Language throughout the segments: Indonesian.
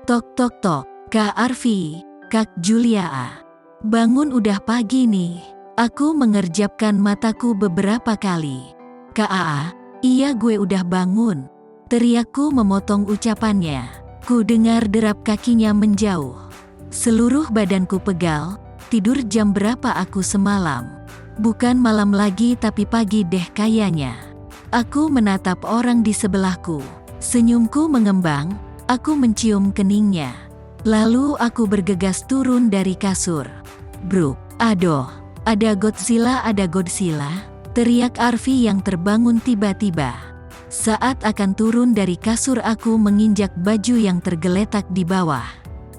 Tok tok tok, Kak Arfi, Kak Julia. Bangun, udah pagi nih. Aku mengerjapkan mataku beberapa kali. Kak Aa, iya gue udah bangun. Teriakku memotong ucapannya. Ku dengar derap kakinya menjauh. Seluruh badanku pegal. Tidur jam berapa aku semalam? Bukan malam lagi tapi pagi deh kayaknya. Aku menatap orang di sebelahku. Senyumku mengembang. Aku mencium keningnya. Lalu aku bergegas turun dari kasur. Bruk, aduh, ada Godzilla, ada Godzilla, teriak Arfi yang terbangun tiba-tiba. Saat akan turun dari kasur aku menginjak baju yang tergeletak di bawah.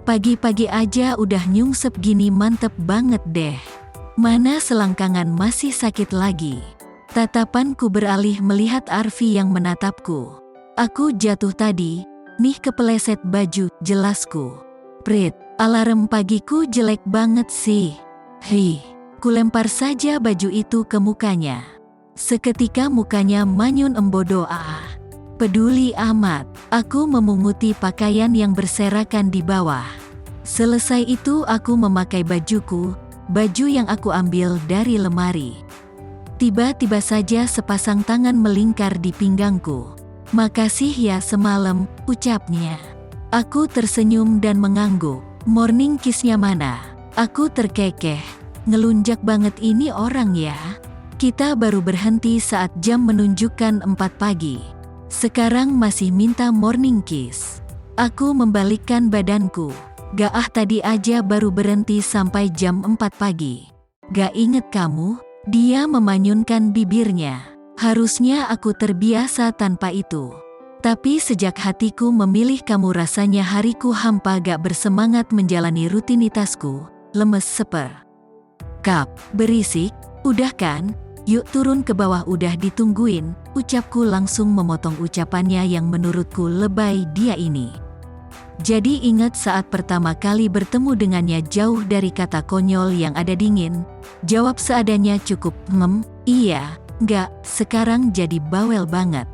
Pagi-pagi aja udah nyungsep gini, mantep banget deh. Mana selangkangan masih sakit lagi. Tatapanku beralih melihat Arfi yang menatapku. Aku jatuh tadi. Nih kepeleset baju, jelasku. Prit, alarm pagiku jelek banget sih. Hei, kulempar saja baju itu ke mukanya. Seketika mukanya manyun embodo. Peduli amat, aku memunguti pakaian yang berserakan di bawah. Selesai itu aku memakai bajuku, baju yang aku ambil dari lemari. Tiba-tiba saja sepasang tangan melingkar di pinggangku. Makasih ya semalam, ucapnya. Aku tersenyum dan mengangguk. Morning kiss-nya mana? Aku terkekeh. Ngelunjak banget ini orang ya. Kita baru berhenti saat jam menunjukkan 4 pagi. Sekarang masih minta morning kiss. Aku membalikkan badanku. Gak tadi aja baru berhenti sampai jam 4 pagi. Gak inget kamu? Dia memanyunkan bibirnya. Harusnya aku terbiasa tanpa itu. Tapi sejak hatiku memilih kamu rasanya hariku hampa, gak bersemangat menjalani rutinitasku, lemes seper. Kap, berisik, udah kan? Yuk turun ke bawah, udah ditungguin, ucapku langsung memotong ucapannya yang menurutku lebay dia ini. Jadi ingat saat pertama kali bertemu dengannya, jauh dari kata konyol yang ada dingin, jawab seadanya cukup, iya. Enggak, sekarang jadi bawel banget.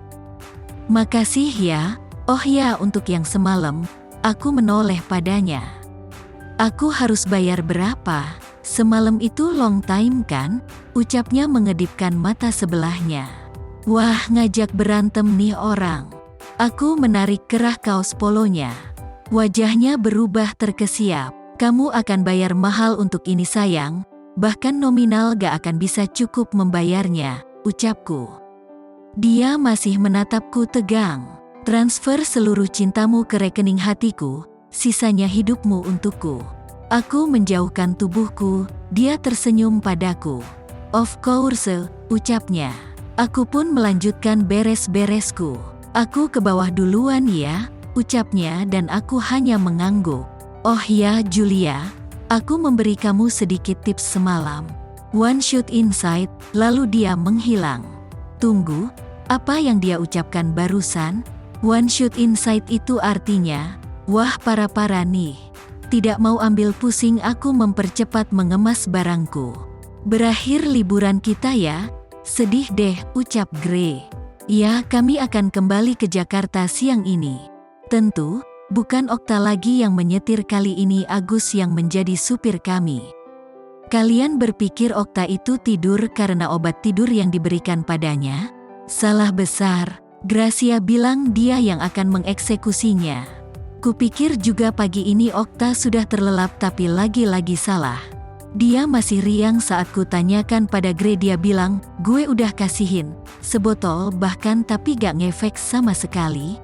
Makasih ya. Oh ya, untuk yang semalam, aku menoleh padanya. Aku harus bayar berapa? Semalam itu long time kan? Ucapnya mengedipkan mata sebelahnya. Wah, ngajak berantem nih orang. Aku menarik kerah kaos polonya. Wajahnya berubah terkesiap. Kamu akan bayar mahal untuk ini sayang, bahkan nominal gak akan bisa cukup membayarnya, ucapku. Dia masih menatapku tegang. Transfer seluruh cintamu ke rekening hatiku, sisanya hidupmu untukku. Aku menjauhkan tubuhku, dia tersenyum padaku. Of course, ucapnya. Aku pun melanjutkan beres-beresku. Aku ke bawah duluan ya, ucapnya dan aku hanya mengangguk. Oh ya Julia, aku memberi kamu sedikit tips semalam. One shoot inside, lalu dia menghilang. Tunggu, apa yang dia ucapkan barusan? One shoot inside itu artinya, wah para-para nih. Tidak mau ambil pusing aku mempercepat mengemas barangku. Berakhir liburan kita ya? Sedih deh, ucap Gray. Ya, kami akan kembali ke Jakarta siang ini. Tentu, bukan Okta lagi yang menyetir kali ini, Agus yang menjadi supir kami. Kalian berpikir Okta itu tidur karena obat tidur yang diberikan padanya? Salah besar, Gracia bilang dia yang akan mengeksekusinya. Kupikir juga pagi ini Okta sudah terlelap, tapi lagi-lagi salah. Dia masih riang saat ku tanyakan pada Gray, dia bilang, gue udah kasihin sebotol bahkan tapi gak ngefek sama sekali.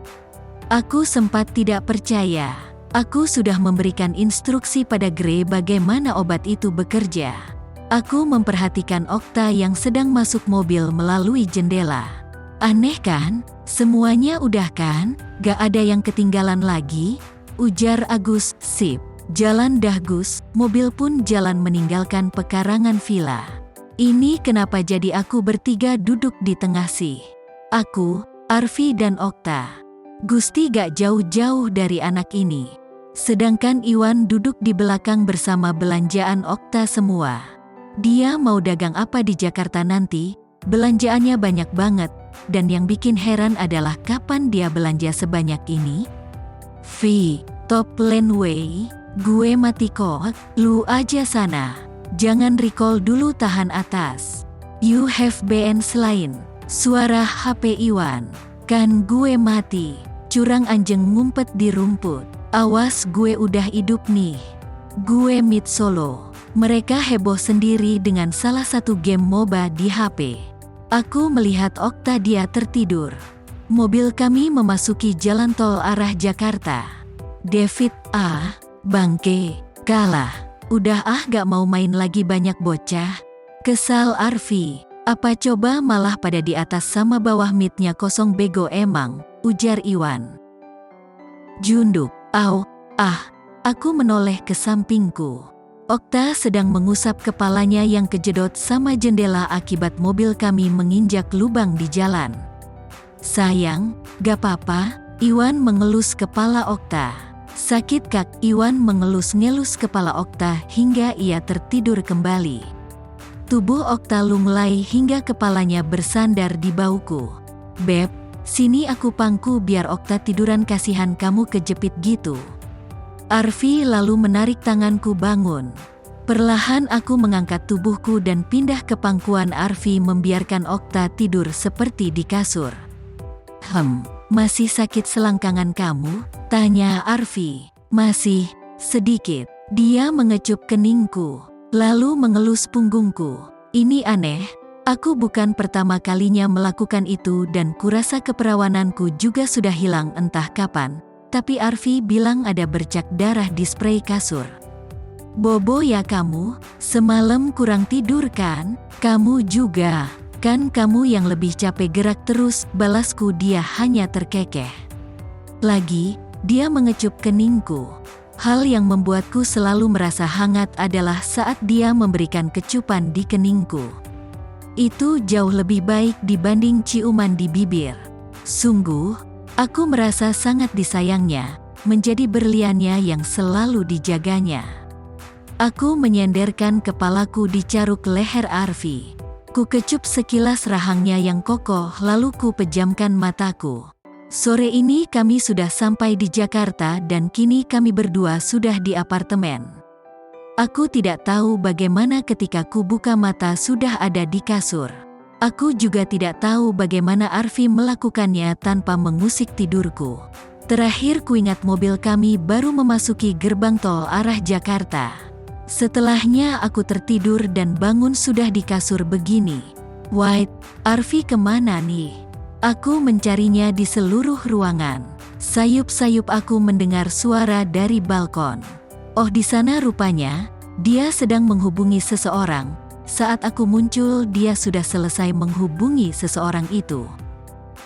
Aku sempat tidak percaya. Aku sudah memberikan instruksi pada Gray bagaimana obat itu bekerja. Aku memperhatikan Okta yang sedang masuk mobil melalui jendela. Aneh kan? Semuanya udah kan? Gak ada yang ketinggalan lagi? Ujar Agus. Sip. Jalan dah Gus. Mobil pun jalan meninggalkan pekarangan villa. Ini kenapa jadi aku bertiga duduk di tengah sih? Aku, Arfi dan Okta. Gusti gak jauh-jauh dari anak ini. Sedangkan Iwan duduk di belakang bersama belanjaan Okta semua. Dia mau dagang apa di Jakarta nanti? Belanjaannya banyak banget, dan yang bikin heran adalah kapan dia belanja sebanyak ini? V. Top Laneway, gue mati kok, lu aja sana. Jangan recall dulu, tahan atas. You have been slain. Suara HP Iwan. Kan gue mati. Curang anjing ngumpet di rumput. Awas gue udah hidup nih. Gue mid solo. Mereka heboh sendiri dengan salah satu game MOBA di HP. Aku melihat Okta, dia tertidur. Mobil kami memasuki jalan tol arah Jakarta. David, bangke, kalah. Udah gak mau main lagi, banyak bocah. Kesal Arfi. Apa coba malah pada di atas sama bawah midnya kosong, bego emang, ujar Iwan. Junduk, aku menoleh ke sampingku. Okta sedang mengusap kepalanya yang kejedot sama jendela akibat mobil kami menginjak lubang di jalan. Sayang, gak apa-apa, Iwan mengelus kepala Okta. Sakit kak? Iwan mengelus-ngelus kepala Okta hingga ia tertidur kembali. Tubuh Okta lunglai hingga kepalanya bersandar di bauku. Beb, sini aku pangku biar Okta tiduran, kasihan kamu kejepit gitu. Arfi lalu menarik tanganku bangun. Perlahan aku mengangkat tubuhku dan pindah ke pangkuan Arfi, membiarkan Okta tidur seperti di kasur. Masih sakit selangkangan kamu? Tanya Arfi. Masih, sedikit. Dia mengecup keningku, lalu mengelus punggungku. Ini aneh, aku bukan pertama kalinya melakukan itu dan kurasa keperawananku juga sudah hilang entah kapan. Tapi Arfi bilang ada bercak darah di spray kasur. Bobo ya kamu, semalam kurang tidur kan? Kamu juga, kan kamu yang lebih capek gerak terus, balasku. Dia hanya terkekeh. Lagi, dia mengecup keningku. Hal yang membuatku selalu merasa hangat adalah saat dia memberikan kecupan di keningku. Itu jauh lebih baik dibanding ciuman di bibir. Sungguh, aku merasa sangat disayangnya, menjadi berliannya yang selalu dijaganya. Aku menyenderkan kepalaku di caruk leher Arfi. Ku kecup sekilas rahangnya yang kokoh, lalu ku pejamkan mataku. Sore ini kami sudah sampai di Jakarta dan kini kami berdua sudah di apartemen. Aku tidak tahu bagaimana ketika ku buka mata sudah ada di kasur. Aku juga tidak tahu bagaimana Arfi melakukannya tanpa mengusik tidurku. Terakhir kuingat mobil kami baru memasuki gerbang tol arah Jakarta. Setelahnya aku tertidur dan bangun sudah di kasur begini. White, Arfi kemana nih? Aku mencarinya di seluruh ruangan. Sayup-sayup aku mendengar suara dari balkon. Oh, di sana rupanya, dia sedang menghubungi seseorang. Saat aku muncul, dia sudah selesai menghubungi seseorang itu.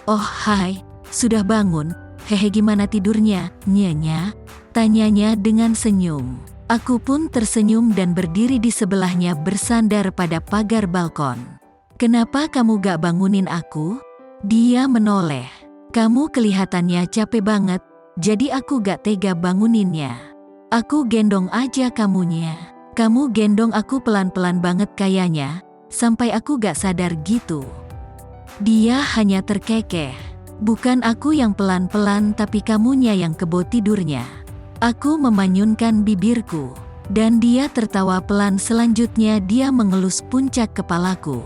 Oh hai, sudah bangun? Hehe, gimana tidurnya, Nyenya? Tanyanya dengan senyum. Aku pun tersenyum dan berdiri di sebelahnya bersandar pada pagar balkon. Kenapa kamu gak bangunin aku? Dia menoleh. Kamu kelihatannya capek banget, jadi aku gak tega banguninnya. Aku gendong aja kamunya. Kamu gendong aku pelan-pelan banget kayaknya, sampai aku gak sadar gitu. Dia hanya terkekeh. Bukan aku yang pelan-pelan tapi kamunya yang kebo tidurnya. Aku memanyunkan bibirku, dan dia tertawa pelan. Selanjutnya dia mengelus puncak kepalaku.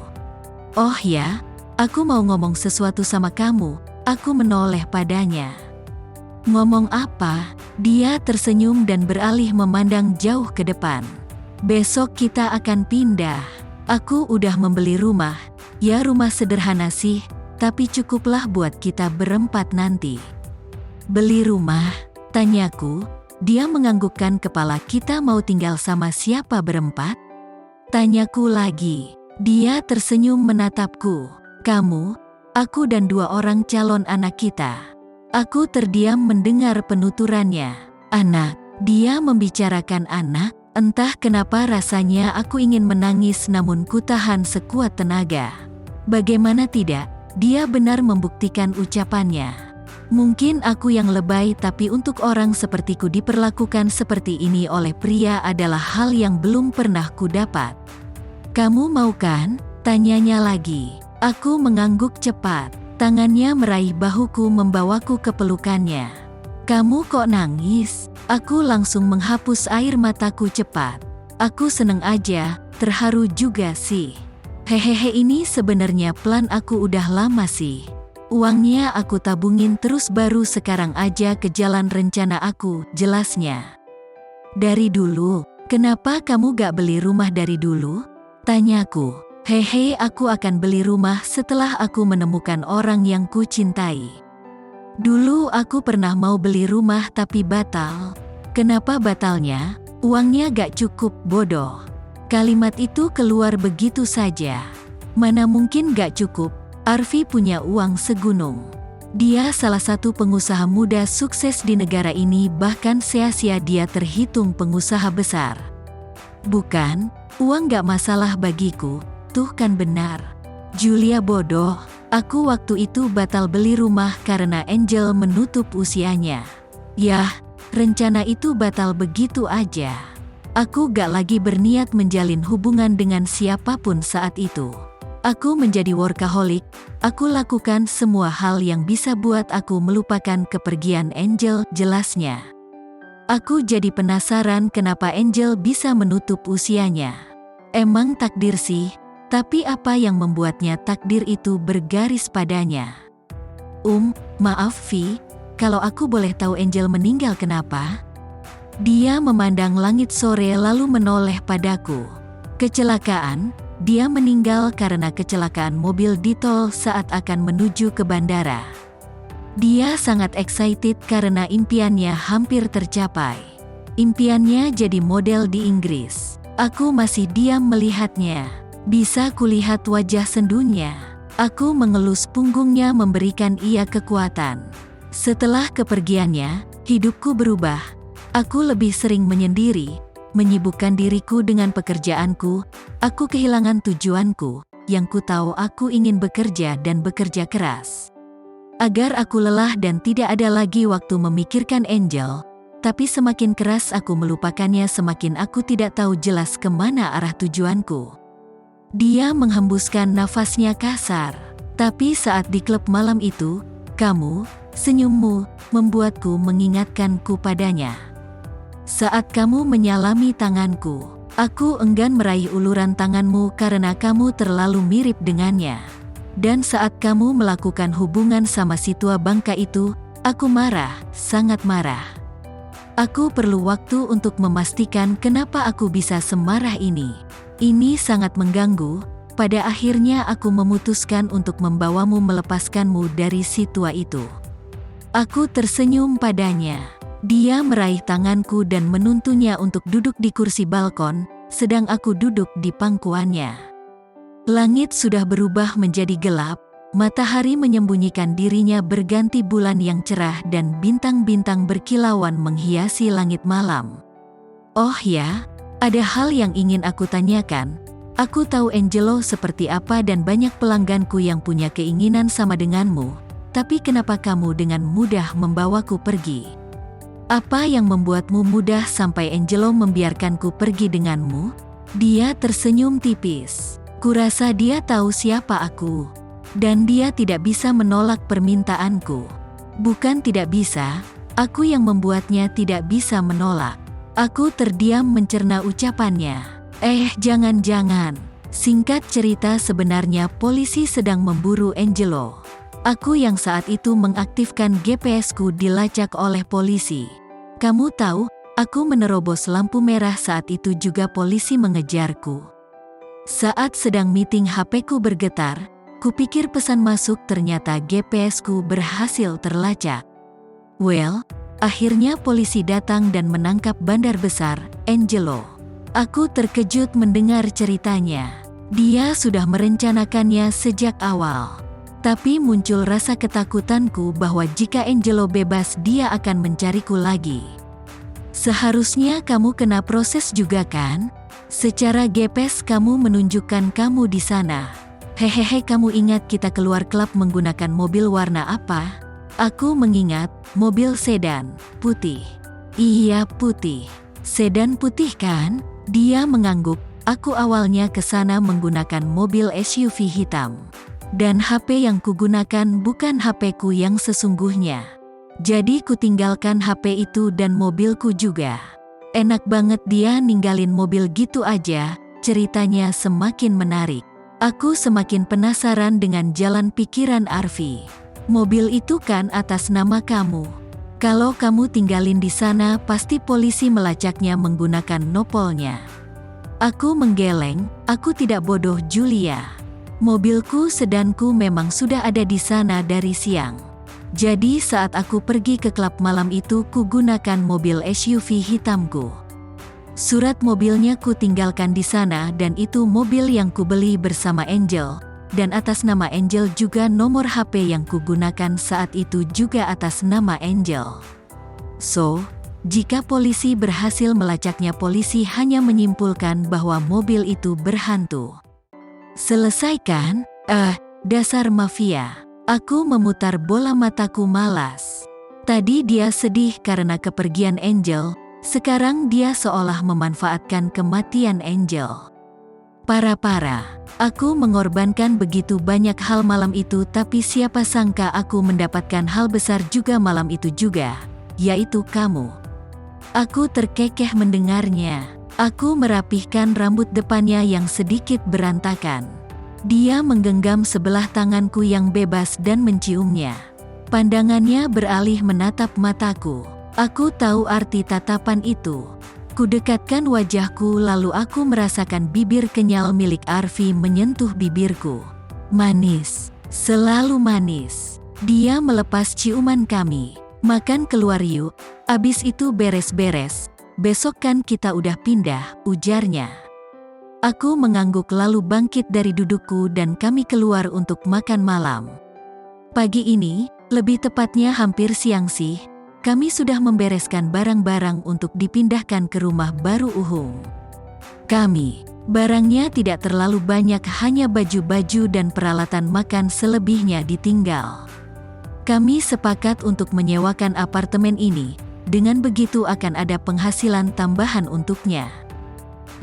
Oh ya, aku mau ngomong sesuatu sama kamu. Aku menoleh padanya. Ngomong apa? Dia tersenyum dan beralih memandang jauh ke depan. Besok kita akan pindah. Aku udah membeli rumah. Ya rumah sederhana sih, tapi cukuplah buat kita berempat nanti. Beli rumah? Tanyaku. Dia menganggukkan kepala. Kita mau tinggal sama siapa berempat? Tanyaku lagi. Dia tersenyum menatapku. Kamu, aku dan 2 orang calon anak kita. Aku terdiam mendengar penuturannya. Anak, dia membicarakan anak. Entah kenapa rasanya aku ingin menangis namun ku tahan sekuat tenaga. Bagaimana tidak, dia benar membuktikan ucapannya. Mungkin aku yang lebay tapi untuk orang sepertiku diperlakukan seperti ini oleh pria adalah hal yang belum pernah ku dapat. Kamu mau kan? Tanyanya lagi. Aku mengangguk cepat. Tangannya meraih bahuku membawaku ke pelukannya. Kamu kok nangis? Aku langsung menghapus air mataku cepat. Aku seneng aja, terharu juga sih. Hehehe, ini sebenarnya plan aku udah lama sih. Uangnya aku tabungin terus baru sekarang aja ke jalan rencana aku, jelasnya. Dari dulu, kenapa kamu gak beli rumah dari dulu? Tanyaku. Hehe, aku akan beli rumah setelah aku menemukan orang yang ku cintai. Dulu aku pernah mau beli rumah tapi batal. Kenapa batalnya? Uangnya gak cukup, bodoh. Kalimat itu keluar begitu saja. Mana mungkin gak cukup, Arfi punya uang segunung. Dia salah satu pengusaha muda sukses di negara ini, bahkan se-Asia dia terhitung pengusaha besar. Bukan, uang gak masalah bagiku. Tuh kan benar. Julia bodoh, aku waktu itu batal beli rumah karena Angel menutup usianya. Yah, rencana itu batal begitu aja. Aku gak lagi berniat menjalin hubungan dengan siapapun saat itu. Aku menjadi workaholic, aku lakukan semua hal yang bisa buat aku melupakan kepergian Angel, jelasnya. Aku jadi penasaran kenapa Angel bisa menutup usianya. Emang takdir sih. Tapi apa yang membuatnya takdir itu bergaris padanya? Maaf Vi, kalau aku boleh tahu Angel meninggal kenapa? Dia memandang langit sore lalu menoleh padaku. Kecelakaan, dia meninggal karena kecelakaan mobil di tol saat akan menuju ke bandara. Dia sangat excited karena impiannya hampir tercapai. Impiannya jadi model di Inggris. Aku masih diam melihatnya. Bisa kulihat wajah sendunya. Aku mengelus punggungnya memberikan ia kekuatan. Setelah kepergiannya, hidupku berubah. Aku lebih sering menyendiri, menyibukkan diriku dengan pekerjaanku. Aku kehilangan tujuanku, yang ku tahu aku ingin bekerja dan bekerja keras. Agar aku lelah dan tidak ada lagi waktu memikirkan Angel. Tapi semakin keras aku melupakannya, semakin aku tidak tahu jelas kemana arah tujuanku. Dia menghembuskan nafasnya kasar. Tapi saat di klub malam itu, kamu, senyummu, membuatku mengingatkanku padanya. Saat kamu menyalami tanganku, aku enggan meraih uluran tanganmu karena kamu terlalu mirip dengannya. Dan saat kamu melakukan hubungan sama si tua bangka itu, aku marah, sangat marah. Aku perlu waktu untuk memastikan kenapa aku bisa semarah ini. Ini sangat mengganggu. Pada akhirnya aku memutuskan untuk membawamu melepaskanmu dari si tua itu. Aku tersenyum padanya. Dia meraih tanganku dan menuntunnya untuk duduk di kursi balkon, sedang aku duduk di pangkuannya. Langit sudah berubah menjadi gelap, matahari menyembunyikan dirinya berganti bulan yang cerah dan bintang-bintang berkilauan menghiasi langit malam. Oh ya, ada hal yang ingin aku tanyakan. Aku tahu Angelo seperti apa dan banyak pelangganku yang punya keinginan sama denganmu. Tapi kenapa kamu dengan mudah membawaku pergi? Apa yang membuatmu mudah sampai Angelo membiarkanku pergi denganmu? Dia tersenyum tipis. Kurasa dia tahu siapa aku. Dan dia tidak bisa menolak permintaanku. Bukan tidak bisa, aku yang membuatnya tidak bisa menolak. Aku terdiam mencerna ucapannya. Jangan-jangan. Singkat cerita, sebenarnya polisi sedang memburu Angelo. Aku yang saat itu mengaktifkan GPS-ku dilacak oleh polisi. Kamu tahu, aku menerobos lampu merah saat itu juga polisi mengejarku. Saat sedang meeting HP-ku bergetar, kupikir pesan masuk, ternyata GPS-ku berhasil terlacak. Well, akhirnya polisi datang dan menangkap bandar besar, Angelo. Aku terkejut mendengar ceritanya. Dia sudah merencanakannya sejak awal. Tapi muncul rasa ketakutanku bahwa jika Angelo bebas dia akan mencariku lagi. Seharusnya kamu kena proses juga kan? Secara GPS kamu menunjukkan kamu di sana. Hehehe, kamu ingat kita keluar klub menggunakan mobil warna apa? Aku mengingat, mobil sedan, putih. Iya, putih. Sedan putih kan? Dia mengangguk. Aku awalnya ke sana menggunakan mobil SUV hitam. Dan HP yang kugunakan bukan HP-ku yang sesungguhnya. Jadi kutinggalkan HP itu dan mobilku juga. Enak banget dia ninggalin mobil gitu aja, ceritanya semakin menarik. Aku semakin penasaran dengan jalan pikiran Arfi. Mobil itu kan atas nama kamu. Kalau kamu tinggalin di sana pasti polisi melacaknya menggunakan nopolnya. Aku menggeleng, aku tidak bodoh Julia. Mobilku sedanku memang sudah ada di sana dari siang. Jadi saat aku pergi ke klub malam itu ku gunakan mobil SUV hitamku. Surat mobilnya ku tinggalkan di sana dan itu mobil yang ku beli bersama Angel. Dan atas nama Angel juga nomor HP yang ku gunakan saat itu juga atas nama Angel. So, jika polisi berhasil melacaknya polisi hanya menyimpulkan bahwa mobil itu berhantu. Selesaikan? Dasar mafia. Aku memutar bola mataku malas. Tadi dia sedih karena kepergian Angel, sekarang dia seolah memanfaatkan kematian Angel. Parah-parah. Aku mengorbankan begitu banyak hal malam itu tapi siapa sangka aku mendapatkan hal besar juga malam itu juga, yaitu kamu. Aku terkekeh mendengarnya. Aku merapihkan rambut depannya yang sedikit berantakan. Dia menggenggam sebelah tanganku yang bebas dan menciumnya. Pandangannya beralih menatap mataku. Aku tahu arti tatapan itu. Kudekatkan wajahku lalu aku merasakan bibir kenyal milik Arfi menyentuh bibirku. Manis, selalu manis. Dia melepas ciuman kami. Makan keluar yuk, abis itu beres-beres. Besok kan kita udah pindah, ujarnya. Aku mengangguk lalu bangkit dari dudukku dan kami keluar untuk makan malam. Pagi ini, lebih tepatnya hampir siang sih, kami sudah membereskan barang-barang untuk dipindahkan ke rumah baru Uhung. Barangnya tidak terlalu banyak, hanya baju-baju dan peralatan makan, selebihnya ditinggal. Kami sepakat untuk menyewakan apartemen ini. Dengan begitu akan ada penghasilan tambahan untuknya.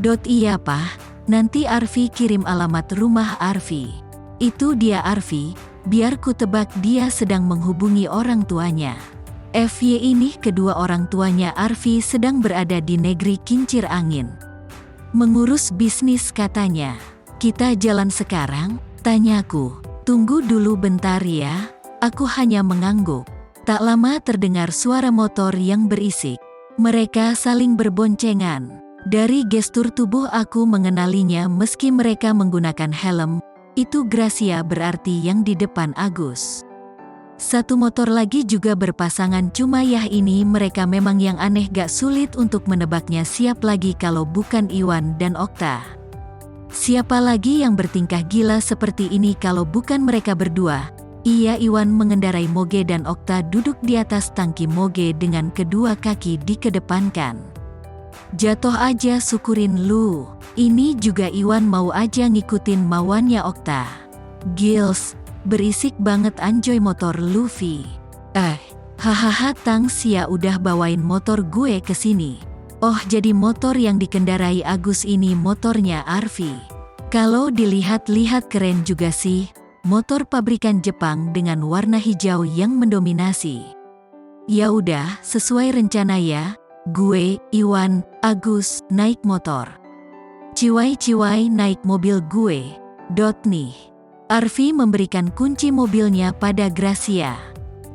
Iya Pak, nanti Arfi kirim alamat rumah Arfi. Itu dia Arfi, biar ku tebak dia sedang menghubungi orang tuanya. FY ini kedua orang tuanya Arfi sedang berada di negeri kincir angin. Mengurus bisnis katanya. Kita jalan sekarang? Tanyaku. Tunggu dulu bentar ya, aku hanya mengangguk. Tak lama terdengar suara motor yang berisik. Mereka saling berboncengan. Dari gestur tubuh aku mengenalinya meski mereka menggunakan helm. Itu Gracia berarti yang di depan Agus. Satu motor lagi juga berpasangan, cuma ya ini mereka memang yang aneh, gak sulit untuk menebaknya siap lagi kalau bukan Iwan dan Okta. Siapa lagi yang bertingkah gila seperti ini kalau bukan mereka berdua? Iya, Iwan mengendarai moge dan Okta duduk di atas tangki moge dengan kedua kaki dikedepankan. Jatuh aja syukurin lu. Ini juga Iwan mau aja ngikutin mauannya Okta. Gils, berisik banget anjoy motor Luffy. Hahaha tang sia udah bawain motor gue ke sini. Oh jadi motor yang dikendarai Agus ini motornya Arfi. Kalau dilihat-lihat keren juga sih. Motor pabrikan Jepang dengan warna hijau yang mendominasi. Ya udah, sesuai rencana ya. Gue, Iwan, Agus naik motor. Ciwai-ciwai naik mobil gue. Nih. Arfi memberikan kunci mobilnya pada Gracia.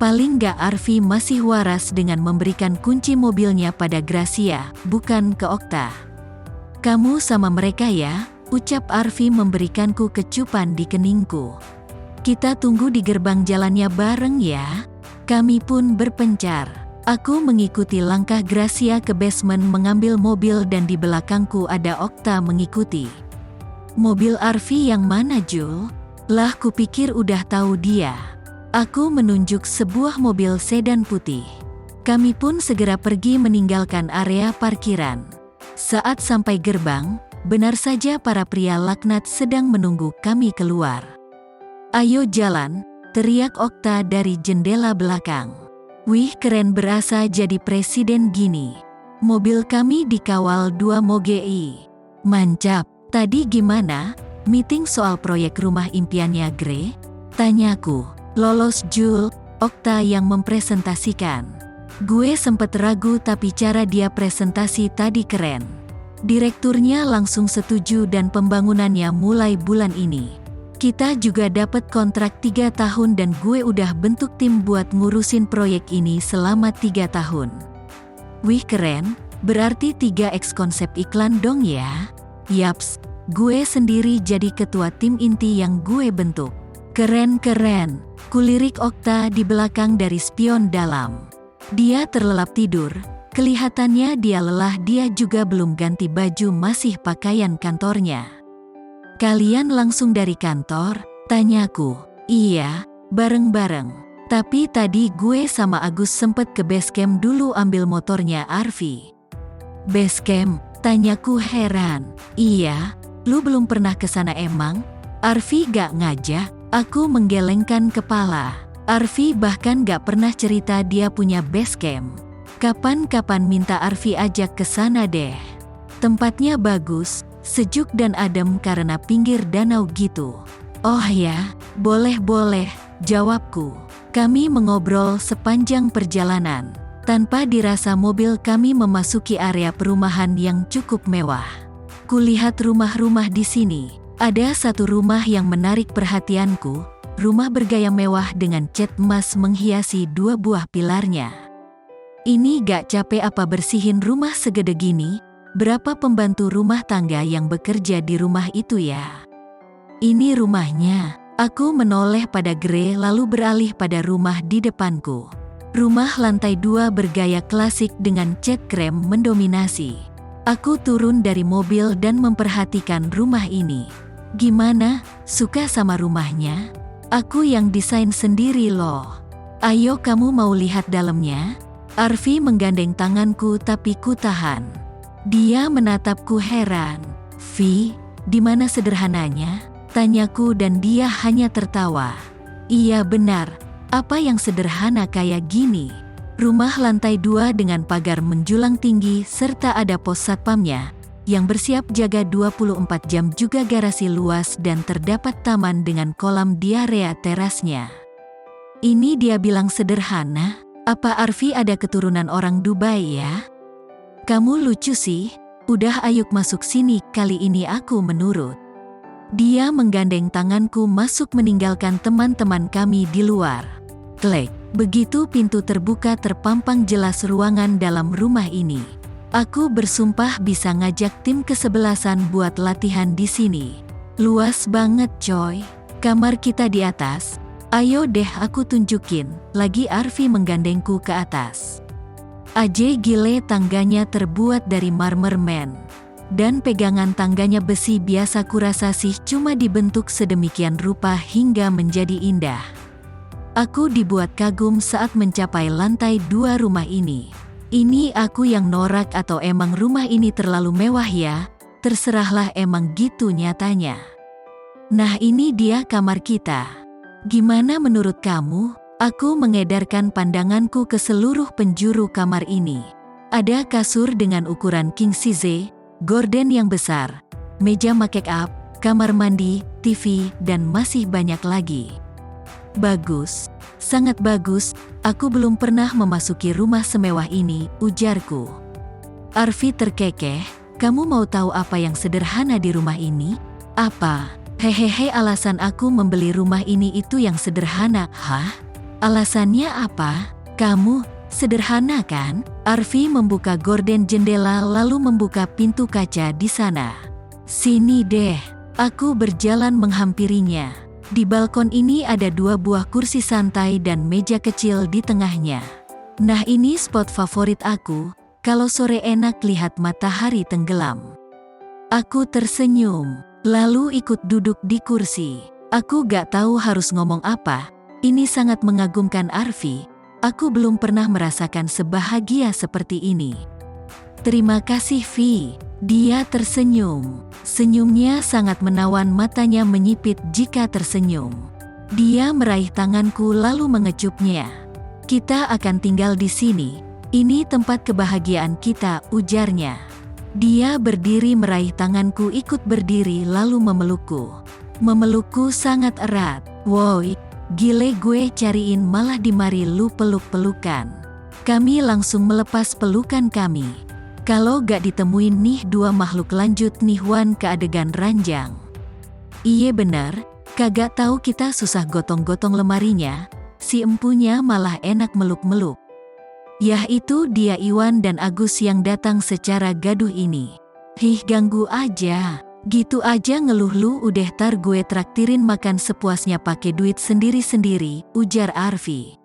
Paling gak Arfi masih waras dengan memberikan kunci mobilnya pada Gracia, bukan ke Okta. Kamu sama mereka ya, ucap Arfi memberikanku kecupan di keningku. Kita tunggu di gerbang jalannya bareng ya. Kami pun berpencar. Aku mengikuti langkah Gracia ke basement mengambil mobil dan di belakangku ada Okta mengikuti. Mobil Arfi yang mana Jul? Lah kupikir udah tahu dia. Aku menunjuk sebuah mobil sedan putih. Kami pun segera pergi meninggalkan area parkiran. Saat sampai gerbang, benar saja para pria laknat sedang menunggu kami keluar. Ayo jalan, teriak Okta dari jendela belakang. Wih keren, berasa jadi presiden gini. Mobil kami dikawal 2 mogei. Mancap, tadi gimana? Meeting soal proyek rumah impiannya Gray? Tanyaku. Lolos Jul, Okta yang mempresentasikan. Gue sempet ragu tapi cara dia presentasi tadi keren. Direkturnya langsung setuju dan pembangunannya mulai bulan ini. Kita juga dapat kontrak 3 tahun dan gue udah bentuk tim buat ngurusin proyek ini selama 3 tahun. Wih keren, berarti 3x konsep iklan dong ya? Yaps, gue sendiri jadi ketua tim inti yang gue bentuk. Keren-keren, kulirik Okta di belakang dari spion dalam. Dia terlelap tidur, kelihatannya dia lelah, dia juga belum ganti baju, masih pakaian kantornya. Kalian langsung dari kantor? Tanyaku. Iya, bareng-bareng. Tapi tadi gue sama Agus sempet ke basecamp dulu ambil motornya Arfi. Basecamp? Tanyaku heran. Iya, lu belum pernah kesana emang? Arfi gak ngajak? Aku menggelengkan kepala. Arfi bahkan gak pernah cerita dia punya basecamp. Kapan-kapan minta Arfi ajak ke sana deh. Tempatnya bagus, sejuk dan adem karena pinggir danau gitu. Oh ya, boleh-boleh, jawabku. Kami mengobrol sepanjang perjalanan. Tanpa dirasa mobil kami memasuki area perumahan yang cukup mewah. Kulihat rumah-rumah di sini. Ada satu rumah yang menarik perhatianku. Rumah bergaya mewah dengan cat emas menghiasi 2 buah pilarnya. Ini gak capek apa bersihin rumah segede gini? Berapa pembantu rumah tangga yang bekerja di rumah itu ya? Ini rumahnya. Aku menoleh pada Gray lalu beralih pada rumah di depanku. Rumah lantai 2 bergaya klasik dengan cat krem mendominasi. Aku turun dari mobil dan memperhatikan rumah ini. Gimana, suka sama rumahnya? Aku yang desain sendiri loh. Ayo kamu mau lihat dalamnya? Arfi menggandeng tanganku tapi ku tahan. Dia menatapku heran. Vi, di mana sederhananya? Tanyaku dan dia hanya tertawa. Iya benar. Apa yang sederhana kayak gini? Rumah lantai 2 dengan pagar menjulang tinggi serta ada pos satpamnya yang bersiap jaga 24 jam, juga garasi luas dan terdapat taman dengan kolam di area terasnya. Ini dia bilang sederhana? Apa Arfi ada keturunan orang Dubai ya? Kamu lucu sih. Udah ayo masuk sini, kali ini aku menurut. Dia menggandeng tanganku masuk meninggalkan teman-teman kami di luar. Klek, begitu pintu terbuka terpampang jelas ruangan dalam rumah ini. Aku bersumpah bisa ngajak tim kesebelasan buat latihan di sini. Luas banget coy. Kamar kita di atas. Ayo deh aku tunjukin. Lagi Arfi menggandengku ke atas. Aje gile, tangganya terbuat dari marmer men. Dan pegangan tangganya besi biasa, kurasa sih cuma dibentuk sedemikian rupa hingga menjadi indah. Aku dibuat kagum saat mencapai lantai 2 rumah ini. Ini aku yang norak atau emang rumah ini terlalu mewah ya? Terserahlah, emang gitu nyatanya. Nah ini dia kamar kita. Gimana menurut kamu? Aku mengedarkan pandanganku ke seluruh penjuru kamar ini. Ada kasur dengan ukuran king size, gorden yang besar, meja make up, kamar mandi, TV, dan masih banyak lagi. Bagus, sangat bagus. Aku belum pernah memasuki rumah semewah ini, ujarku. Arfi terkekeh. Kamu mau tahu apa yang sederhana di rumah ini? Apa? Hehehe, alasan aku membeli rumah ini itu yang sederhana. Hah? Alasannya apa? Kamu, sederhana kan? Arfi membuka gorden jendela lalu membuka pintu kaca di sana. Sini deh. Aku berjalan menghampirinya. Di balkon ini ada 2 buah kursi santai dan meja kecil di tengahnya. Nah ini spot favorit aku, kalau sore enak lihat matahari tenggelam. Aku tersenyum, lalu ikut duduk di kursi. Aku gak tahu harus ngomong apa, ini sangat mengagumkan Arfi. Aku belum pernah merasakan sebahagia seperti ini. Terima kasih Vi. Dia tersenyum. Senyumnya sangat menawan, matanya menyipit jika tersenyum. Dia meraih tanganku lalu mengecupnya. Kita akan tinggal di sini. Ini tempat kebahagiaan kita, ujarnya. Dia berdiri meraih tanganku, ikut berdiri lalu memelukku. Memelukku sangat erat. Woi, gile gue cariin malah di mari lu peluk-pelukan. Kami langsung melepas pelukan kami. Kalau gak ditemuin nih dua makhluk, lanjut nih Wan ke adegan ranjang. Iye bener, kagak tahu kita susah gotong-gotong lemarinya, si empunya malah enak meluk-meluk. Yah itu dia Iwan dan Agus yang datang secara gaduh ini. Hih, ganggu aja. Gitu aja ngeluh lu, udah tar gue traktirin makan sepuasnya pakai duit sendiri-sendiri, ujar Arfi.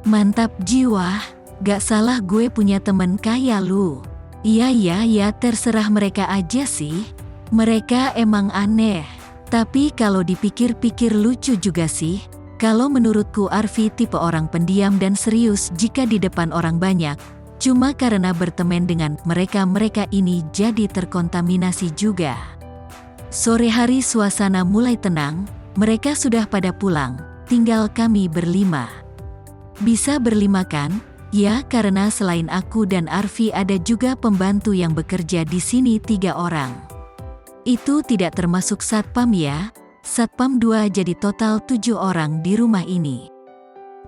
Mantap jiwa, gak salah gue punya temen kaya lu. Iya terserah mereka aja sih. Mereka emang aneh. Tapi kalau dipikir-pikir lucu juga sih. Kalau menurutku Arfi tipe orang pendiam dan serius jika di depan orang banyak. Cuma karena berteman dengan mereka-mereka ini jadi terkontaminasi juga. Sore hari suasana mulai tenang, mereka sudah pada pulang, tinggal kami berlima. Bisa berlima kan? Ya, karena selain aku dan Arfi ada juga pembantu yang bekerja di sini 3 orang. Itu tidak termasuk satpam ya. Satpam 2, jadi total 7 orang di rumah ini.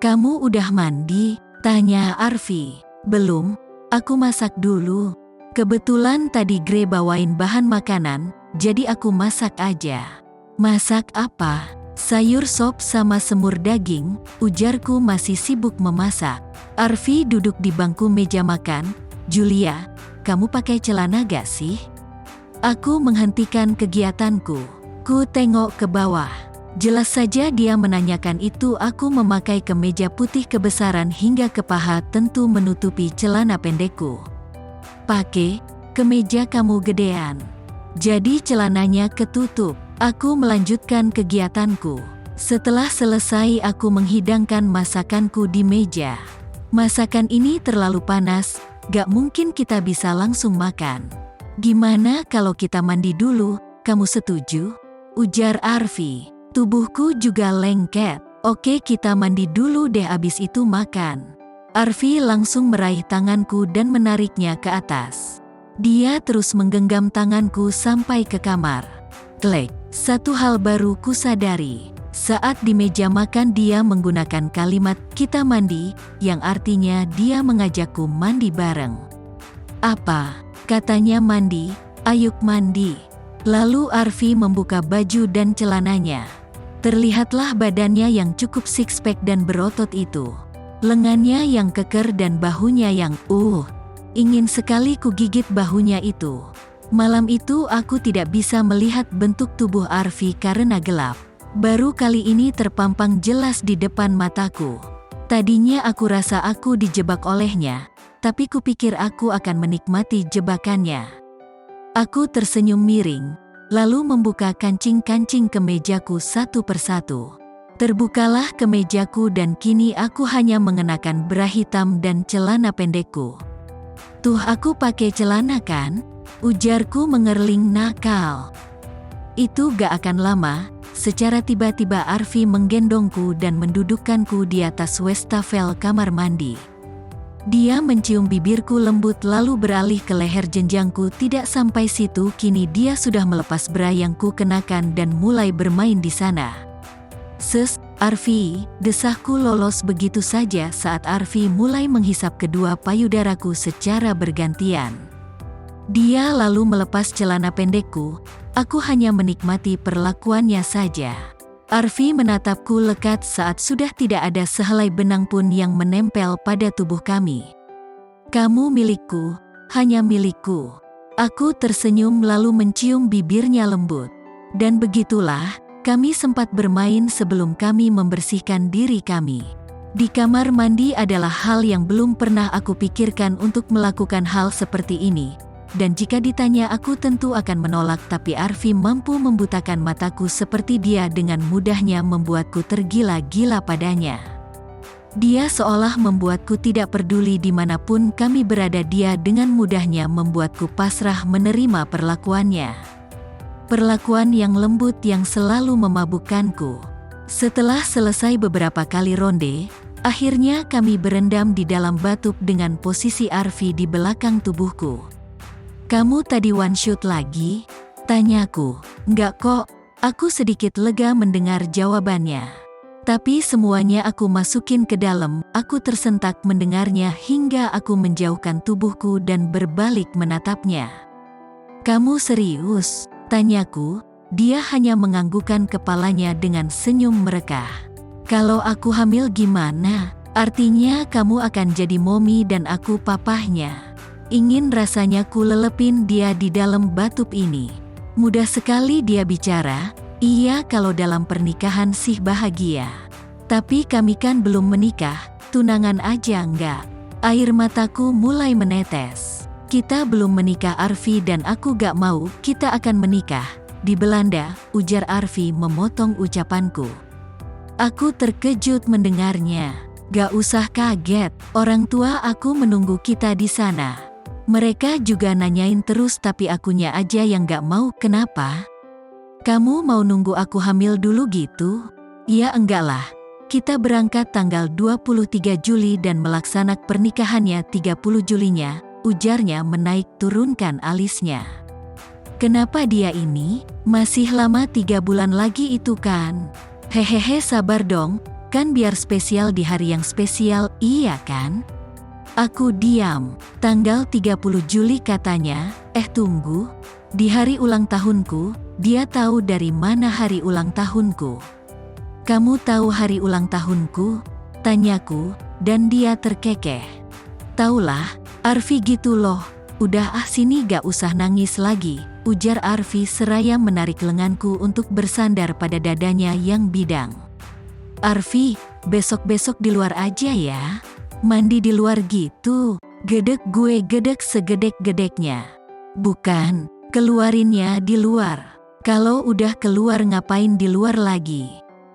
Kamu udah mandi? Tanya Arfi. Belum, aku masak dulu. Kebetulan tadi Gre bawain bahan makanan, jadi aku masak aja. Masak apa? Sayur sop sama semur daging, ujarku masih sibuk memasak. Arfi duduk di bangku meja makan. Julia, kamu pakai celana gak sih? Aku menghentikan kegiatanku. Ku tengok ke bawah. Jelas saja dia menanyakan itu. Aku memakai kemeja putih kebesaran hingga ke paha, tentu menutupi celana pendekku. Pakai, kemeja kamu gedean. Jadi celananya ketutup. Aku melanjutkan kegiatanku. Setelah selesai aku menghidangkan masakanku di meja. Masakan ini terlalu panas, gak mungkin kita bisa langsung makan. Gimana kalau kita mandi dulu, kamu setuju? Ujar Arfi. Tubuhku juga lengket. Oke, kita mandi dulu deh, abis itu makan. Arfi langsung meraih tanganku dan menariknya ke atas. Dia terus menggenggam tanganku sampai ke kamar. Klek, satu hal baru ku sadari. Saat di meja makan dia menggunakan kalimat kita mandi, yang artinya dia mengajakku mandi bareng. Apa? Katanya mandi, ayo mandi. Lalu Arfi membuka baju dan celananya. Terlihatlah badannya yang cukup six-pack dan berotot itu. Lengannya yang keker dan bahunya yang ingin sekali kugigit bahunya itu. Malam itu aku tidak bisa melihat bentuk tubuh Arfi karena gelap. Baru kali ini terpampang jelas di depan mataku. Tadinya aku rasa aku dijebak olehnya, tapi kupikir aku akan menikmati jebakannya. Aku tersenyum miring, lalu membuka kancing-kancing kemejaku satu persatu. Terbukalah kemejaku dan kini aku hanya mengenakan bra hitam dan celana pendekku. Tuh aku pakai celana kan? Ujarku mengerling nakal. Itu gak akan lama, secara tiba-tiba Arfi menggendongku dan mendudukkanku di atas wastafel kamar mandi. Dia mencium bibirku lembut lalu beralih ke leher jenjangku. Tidak sampai situ, kini dia sudah melepas bra yang ku kenakan dan mulai bermain di sana. Arfi, desahku lolos begitu saja saat Arfi mulai menghisap kedua payudaraku secara bergantian. Dia lalu melepas celana pendekku, aku hanya menikmati perlakuannya saja. Arfi menatapku lekat saat sudah tidak ada sehelai benang pun yang menempel pada tubuh kami. Kamu milikku, hanya milikku. Aku tersenyum lalu mencium bibirnya lembut. Dan begitulah, kami sempat bermain sebelum kami membersihkan diri kami. Di kamar mandi adalah hal yang belum pernah aku pikirkan untuk melakukan hal seperti ini. Dan jika ditanya aku tentu akan menolak, tapi Arfi mampu membutakan mataku seperti dia dengan mudahnya membuatku tergila-gila padanya. Dia seolah membuatku tidak peduli dimanapun kami berada. Dia dengan mudahnya membuatku pasrah menerima perlakuannya. Perlakuan yang lembut yang selalu memabukkanku. Setelah selesai beberapa kali ronde, akhirnya kami berendam di dalam batub dengan posisi Arfi di belakang tubuhku. Kamu tadi one shoot lagi? Tanyaku. Enggak kok, aku sedikit lega mendengar jawabannya. Tapi semuanya aku masukin ke dalam, aku tersentak mendengarnya hingga aku menjauhkan tubuhku dan berbalik menatapnya. Kamu serius? Tanyaku. Dia hanya menganggukkan kepalanya dengan senyum merekah. Kalau aku hamil gimana? Artinya kamu akan jadi mommy dan aku papahnya. Ingin rasanya ku lelepin dia di dalam batu ini. Mudah sekali dia bicara, iya kalau dalam pernikahan sih bahagia. Tapi kami kan belum menikah, tunangan aja enggak. Air mataku mulai menetes. Kita belum menikah Arfi dan aku gak mau kita akan menikah. Di Belanda, ujar Arfi memotong ucapanku. Aku terkejut mendengarnya. Gak usah kaget, orang tua aku menunggu kita di sana. Mereka juga nanyain terus tapi akunya aja yang gak mau. Kenapa? Kamu mau nunggu aku hamil dulu gitu? Ya enggak lah. Kita berangkat tanggal 23 Juli dan melaksanak pernikahannya 30 Julinya, ujarnya menaik turunkan alisnya. Kenapa dia ini? Masih lama 3 bulan lagi itu kan? Hehehe sabar dong, kan biar spesial di hari yang spesial, iya kan? Aku diam. Tanggal 30 Juli katanya, tunggu. Di hari ulang tahunku, dia tahu dari mana hari ulang tahunku. Kamu tahu hari ulang tahunku? Tanyaku, dan dia terkekeh. Taulah, Arfi gitu loh. Udah sini gak usah nangis lagi, ujar Arfi seraya menarik lenganku untuk bersandar pada dadanya yang bidang. Arfi, besok-besok di luar aja ya. Mandi di luar gitu, gedek gue gedek segedek-gedeknya. Bukan, keluarinnya di luar. Kalau udah keluar ngapain di luar lagi?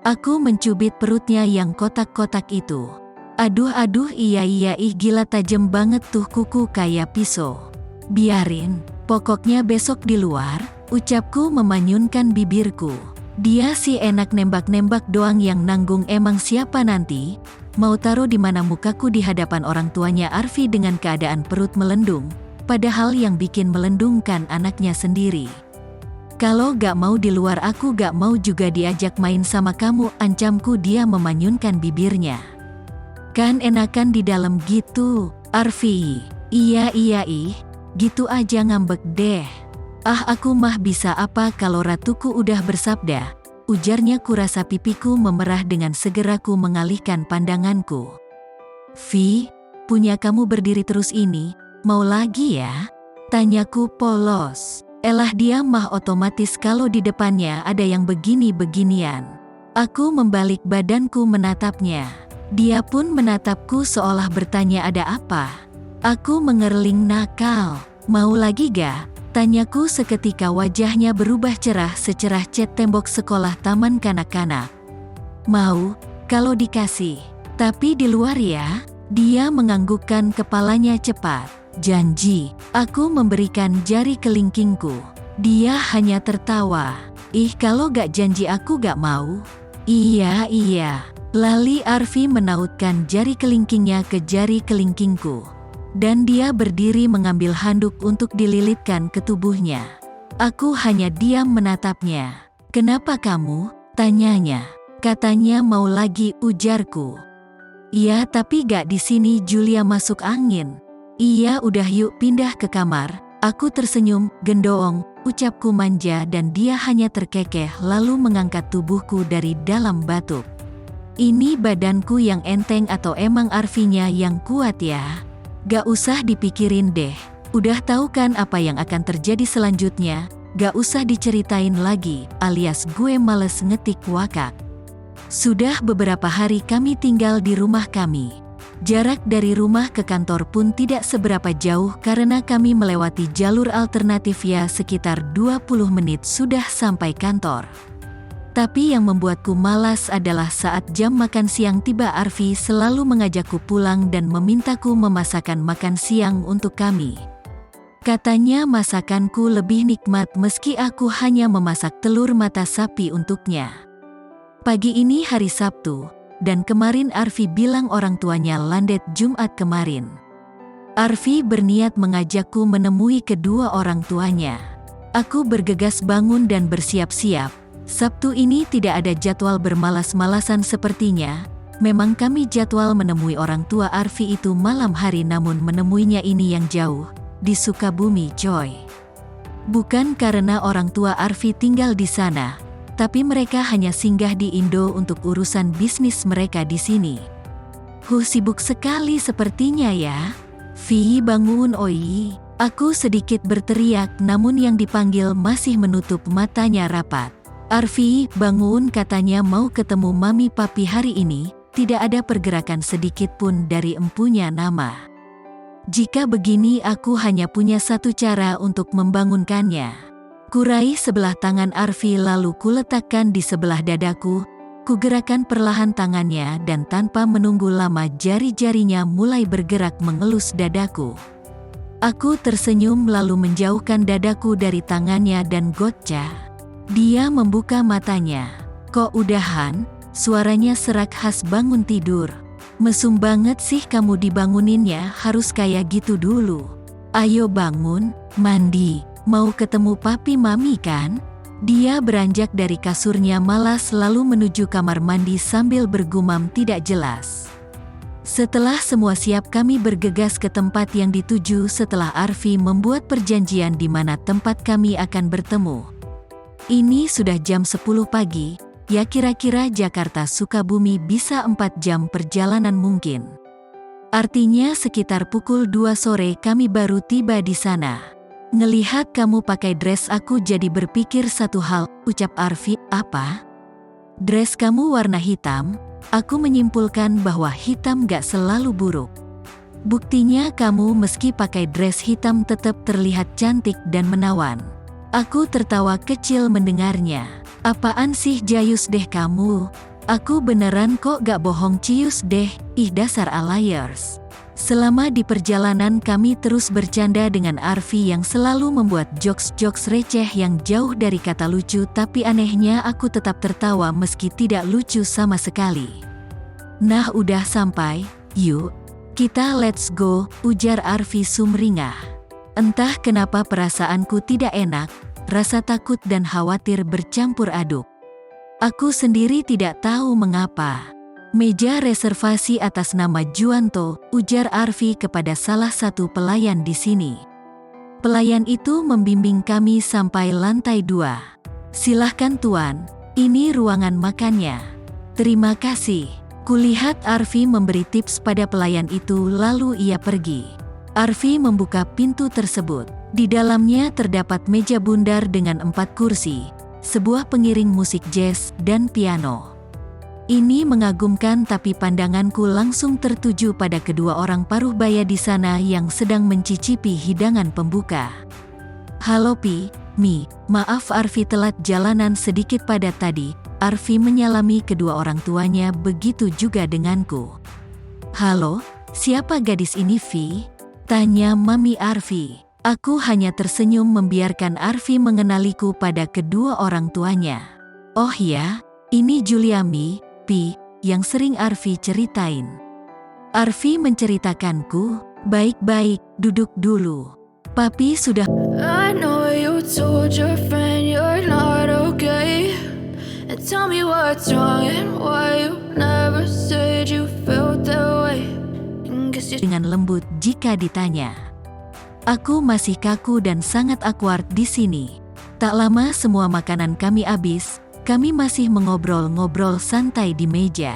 Aku mencubit perutnya yang kotak-kotak itu. Aduh iya gila tajem banget tuh kuku kayak pisau. Biarin, pokoknya besok di luar, ucapku memanyunkan bibirku. Dia sih enak nembak-nembak doang yang nanggung emang siapa nanti? Mau taruh di mana mukaku di hadapan orang tuanya Arfi dengan keadaan perut melendung, padahal yang bikin melendungkan anaknya sendiri. Kalau gak mau di luar aku gak mau juga diajak main sama kamu, ancamku. Dia memanyunkan bibirnya. Kan enakan di dalam gitu, Arfi. Iya gitu aja ngambek deh. Aku mah bisa apa kalau ratuku udah bersabda, ujarnya. Kurasa pipiku memerah dengan segeraku mengalihkan pandanganku. Vi, punya kamu berdiri terus ini, mau lagi ya? Tanyaku polos. Elah dia mah otomatis kalau di depannya ada yang begini-beginian. Aku membalik badanku menatapnya. Dia pun menatapku seolah bertanya ada apa. Aku mengerling nakal. Mau lagi gak? Tanyaku seketika wajahnya berubah cerah secerah cat tembok sekolah taman kanak-kanak. Mau, kalau dikasih. Tapi di luar ya? Dia menganggukkan kepalanya cepat. Janji. Aku memberikan jari kelingkingku. Dia hanya tertawa. Kalau gak janji aku gak mau. Iya. Lali Arfi menautkan jari kelingkingnya ke jari kelingkingku. Dan dia berdiri mengambil handuk untuk dililitkan ke tubuhnya. Aku hanya diam menatapnya. Kenapa kamu? Tanyanya. Katanya mau lagi, ujarku. Iya tapi gak di sini. Julia masuk angin. Iya udah yuk pindah ke kamar. Aku tersenyum, gendoong, ucapku manja dan dia hanya terkekeh lalu mengangkat tubuhku dari dalam batuk. Ini badanku yang enteng atau emang Arfinya yang kuat ya? Gak usah dipikirin deh. Udah tahu kan apa yang akan terjadi selanjutnya? Gak usah diceritain lagi, alias gue males ngetik wakak. Sudah beberapa hari kami tinggal di rumah kami. Jarak dari rumah ke kantor pun tidak seberapa jauh karena kami melewati jalur alternatif ya sekitar 20 menit sudah sampai kantor. Tapi yang membuatku malas adalah saat jam makan siang tiba Arfi selalu mengajakku pulang dan memintaku memasakkan makan siang untuk kami. Katanya masakanku lebih nikmat meski aku hanya memasak telur mata sapi untuknya. Pagi ini hari Sabtu, dan kemarin Arfi bilang orang tuanya landet Jumat kemarin. Arfi berniat mengajakku menemui kedua orang tuanya. Aku bergegas bangun dan bersiap-siap. Sabtu ini tidak ada jadwal bermalas-malasan sepertinya. Memang kami jadwal menemui orang tua Arfi itu malam hari, namun menemuinya ini yang jauh, di Sukabumi coy. Bukan karena orang tua Arfi tinggal di sana, tapi mereka hanya singgah di Indo untuk urusan bisnis mereka di sini. Sibuk sekali sepertinya ya. Vi, bangun oi. Aku sedikit berteriak, namun yang dipanggil masih menutup matanya rapat. Arfi, bangun, katanya mau ketemu mami papi hari ini. Tidak ada pergerakan sedikit pun dari empunya nama. Jika begini aku hanya punya satu cara untuk membangunkannya. Kurai sebelah tangan Arfi lalu kuletakkan di sebelah dadaku. Kugerakkan perlahan tangannya dan tanpa menunggu lama jari-jarinya mulai bergerak mengelus dadaku. Aku tersenyum lalu menjauhkan dadaku dari tangannya dan gotcha. Dia membuka matanya. Kok udahan? Suaranya serak khas bangun tidur. Mesum banget sih kamu dibanguninnya, harus kayak gitu dulu. Ayo bangun, mandi, mau ketemu papi mami kan? Dia beranjak dari kasurnya malas lalu menuju kamar mandi sambil bergumam tidak jelas. Setelah semua siap kami bergegas ke tempat yang dituju setelah Arfi membuat perjanjian di mana tempat kami akan bertemu. Ini sudah jam 10 pagi, ya kira-kira Jakarta Sukabumi bisa 4 jam perjalanan mungkin. Artinya sekitar pukul 2 sore kami baru tiba di sana. Ngelihat kamu pakai dress aku jadi berpikir satu hal, ucap Arfi. Apa? Dress kamu warna hitam? Aku menyimpulkan bahwa hitam gak selalu buruk. Buktinya kamu meski pakai dress hitam tetap terlihat cantik dan menawan. Aku tertawa kecil mendengarnya. Apaan sih jayus deh kamu? Aku beneran kok gak bohong cius deh, ih dasar alayers. Selama di perjalanan kami terus bercanda dengan Arfi yang selalu membuat jokes-jokes receh yang jauh dari kata lucu, tapi anehnya aku tetap tertawa meski tidak lucu sama sekali. Nah udah sampai, yuk, kita let's go, ujar Arfi sumringah. Entah kenapa perasaanku tidak enak, rasa takut dan khawatir bercampur aduk. Aku sendiri tidak tahu mengapa. Meja reservasi atas nama Juanto, ujar Arfi kepada salah satu pelayan di sini. Pelayan itu membimbing kami sampai lantai 2. Silahkan tuan, ini ruangan makannya. Terima kasih. Kulihat Arfi memberi tips pada pelayan itu lalu ia pergi. Arfi membuka pintu tersebut. Di dalamnya terdapat meja bundar dengan 4 kursi, sebuah pengiring musik jazz dan piano. Ini mengagumkan, tapi pandanganku langsung tertuju pada kedua orang paruh baya di sana yang sedang mencicipi hidangan pembuka. Halo Pi, Mi, maaf Arfi telat jalanan sedikit pada tadi. Arfi menyalami kedua orang tuanya, begitu juga denganku. Halo, siapa gadis ini Vi? Tanya Mami Arfi. Aku hanya tersenyum membiarkan Arfi mengenaliku pada kedua orang tuanya. Oh ya, ini Julia Mi, Pi, yang sering Arfi ceritain. Arfi menceritakanku. Baik-baik, duduk dulu. Papi sudah... I know you told your friend you're not okay, and tell me what's wrong and why you never said you felt that way. Dengan lembut jika ditanya. Aku masih kaku dan sangat awkward di sini. Tak lama semua makanan kami habis. Kami masih mengobrol-ngobrol santai di meja.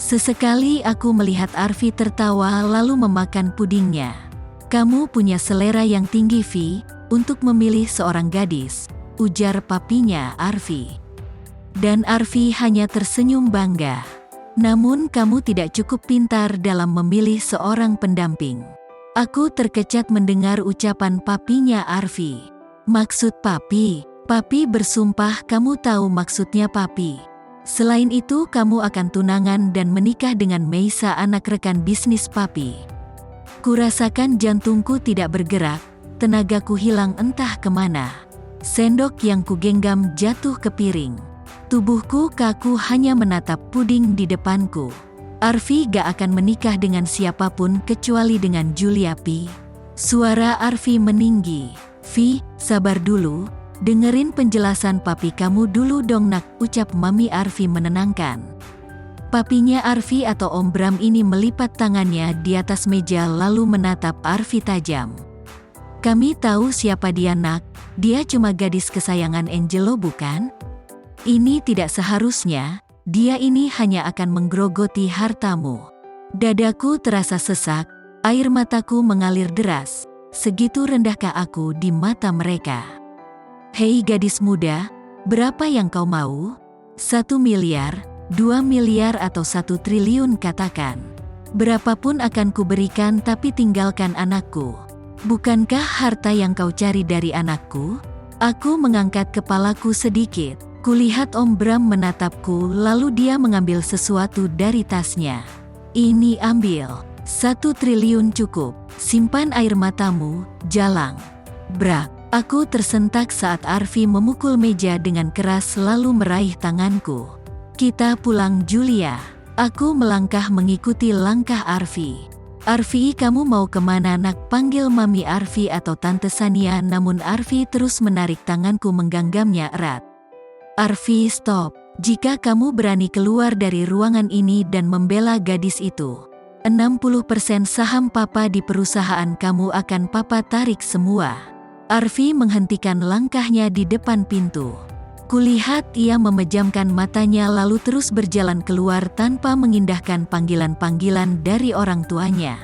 Sesekali aku melihat Arfi tertawa lalu memakan pudingnya. Kamu punya selera yang tinggi Vi, untuk memilih seorang gadis, ujar papinya Arfi. Dan Arfi hanya tersenyum bangga. Namun kamu tidak cukup pintar dalam memilih seorang pendamping. Aku terkecat mendengar ucapan papinya Arfi. Maksud papi? Papi bersumpah kamu tahu maksudnya papi. Selain itu kamu akan tunangan dan menikah dengan Meisa, anak rekan bisnis papi. Kurasakan jantungku tidak bergerak, tenagaku hilang entah kemana. Sendok yang kugenggam jatuh ke piring. Tubuhku kaku hanya menatap puding di depanku. Arfi gak akan menikah dengan siapapun kecuali dengan Julia Pi. Suara Arfi meninggi. Vi, sabar dulu, dengerin penjelasan papi kamu dulu dong nak, ucap Mami Arfi menenangkan. Papinya Arfi atau Om Bram ini melipat tangannya di atas meja lalu menatap Arfi tajam. Kami tahu siapa dia nak, dia cuma gadis kesayangan Angelo bukan? Ini tidak seharusnya. Dia ini hanya akan menggerogoti hartamu. Dadaku terasa sesak, air mataku mengalir deras. Segitu rendahkah aku di mata mereka? Hei gadis muda, berapa yang kau mau? 1 miliar, 2 miliar atau 1 triliun katakan. Berapapun akan kuberikan tapi tinggalkan anakku. Bukankah harta yang kau cari dari anakku? Aku mengangkat kepalaku sedikit. Kulihat Om Bram menatapku lalu dia mengambil sesuatu dari tasnya. Ini ambil. 1 triliun cukup. Simpan air matamu, jalang. Brak. Aku tersentak saat Arfi memukul meja dengan keras lalu meraih tanganku. Kita pulang Julia. Aku melangkah mengikuti langkah Arfi. Arfi, kamu mau kemana nak? Panggil Mami Arfi atau Tante Sania, namun Arfi terus menarik tanganku menggenggamnya erat. Arfi, stop. Jika kamu berani keluar dari ruangan ini dan membela gadis itu, 60% saham papa di perusahaan kamu akan papa tarik semua. Arfi menghentikan langkahnya di depan pintu. Kulihat ia memejamkan matanya lalu terus berjalan keluar tanpa mengindahkan panggilan-panggilan dari orang tuanya.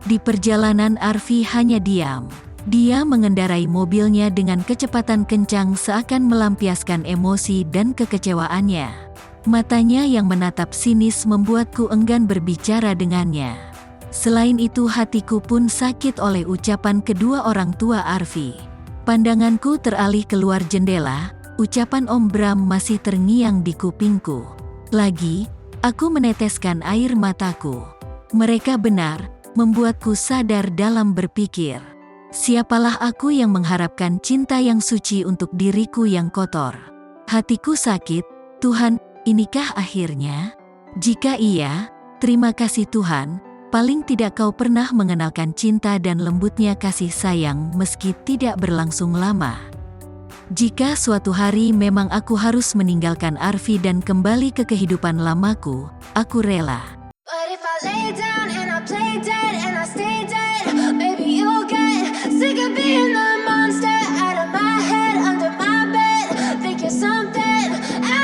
Di perjalanan Arfi hanya diam. Dia mengendarai mobilnya dengan kecepatan kencang seakan melampiaskan emosi dan kekecewaannya. Matanya yang menatap sinis membuatku enggan berbicara dengannya. Selain itu hatiku pun sakit oleh ucapan kedua orang tua Arfi. Pandanganku teralih keluar jendela, ucapan Om Bram masih terngiang di kupingku. Lagi, aku meneteskan air mataku. Mereka benar, membuatku sadar dalam berpikir. Siapalah aku yang mengharapkan cinta yang suci untuk diriku yang kotor? Hatiku sakit, Tuhan, inikah akhirnya? Jika iya, terima kasih Tuhan, paling tidak kau pernah mengenalkan cinta dan lembutnya kasih sayang meski tidak berlangsung lama. Jika suatu hari memang aku harus meninggalkan Arfi dan kembali ke kehidupan lamaku, aku rela.